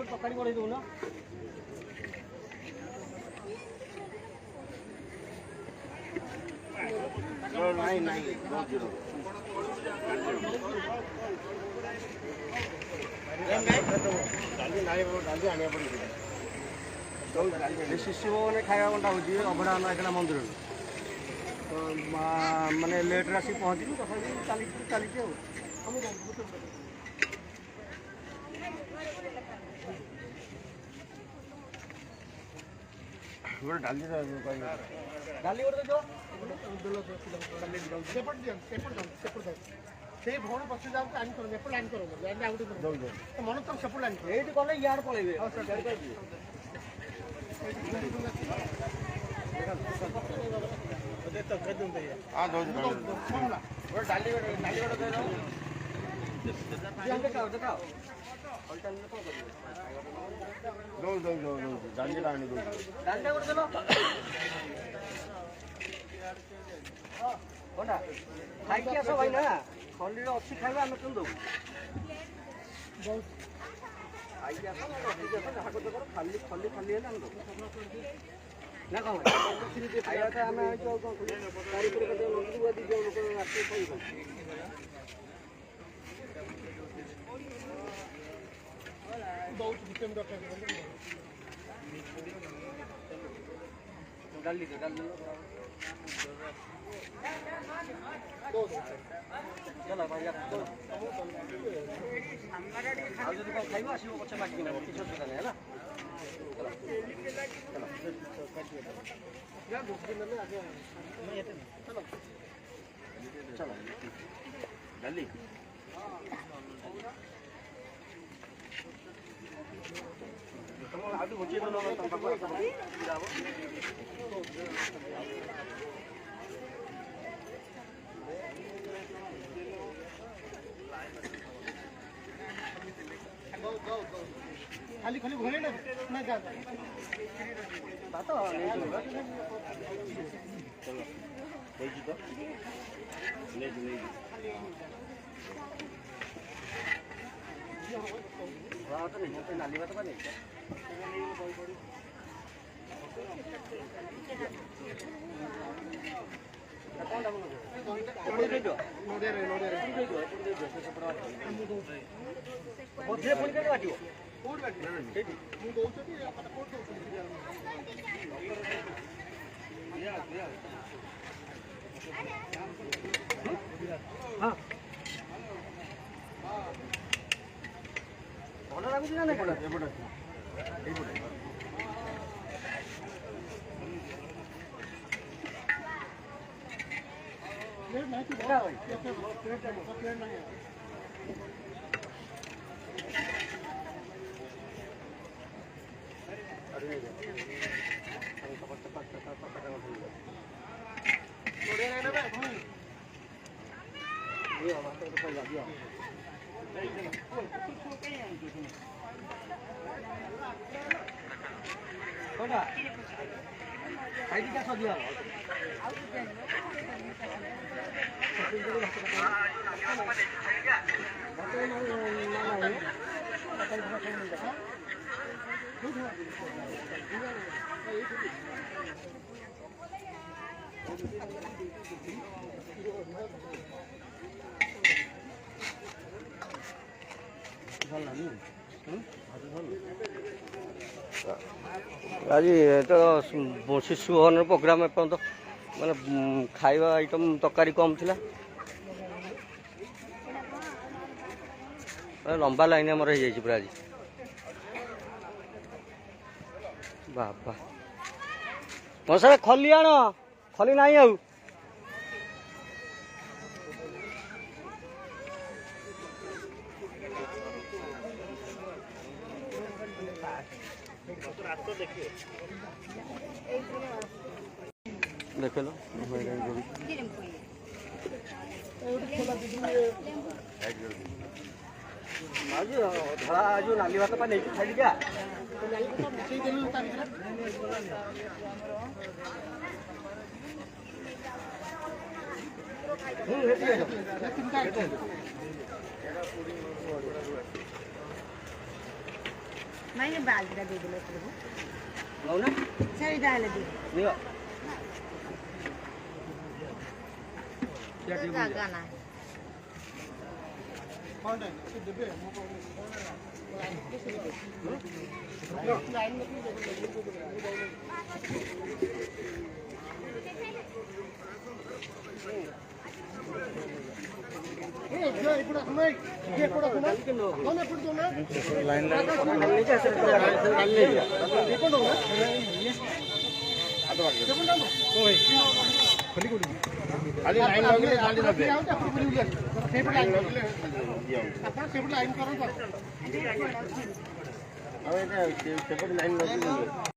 तकारी बढ़े दो ना नहीं शिशु मैंने खाया बंटा हो अभड़ा आना मंदिर माने लेट आस पहुँचलु तथापि चली डाली डाली से भवन पक्ष जाओ लाइन करो एपट लाइन करो मन तुम सेपट लाइन ये गले यार पलैबे खाई आस भाई ना खली अच्छी खाଇବା आम क्यों दबू खाई आस खाली खली खली है ना कौन खाଇବା तो आम डाली चलो भाई खाइब आस पचे मागिक किसी असुविधा नहीं है चलो डाली आगे बुझे खाली खाली घोड़े ना जा बात नाली बात नहीं हाँ भल लगुच ना आज तो शिशु भवन प्रोग्राम एपर्त माने खाଇବା आइटम तकारी कम थिला लंबा लाइन आमर हो जाए पूरा आज बाबा ମୋ ସାର୍ ଖଲି ଆଣ ଖଲି ନାହିଁ ଆଉ देख लो ମାଉସୀ ଧଳା ଯୋଉ ନାଲି ଭାତ ପା ନେଇକି ଖାଇଲିକା मैंने बाजरा दे दिला तुझे ନଉନା सही डाल दे ନିଅ गाना ଖାଲି ଲାଇନ୍ ଲଗେଇଲେ ଗାଡ଼ି ନେବେ ଆଉ ଏଇଟା ସେପଟେ ଲାଇନ୍ ଲଗେଇଲେ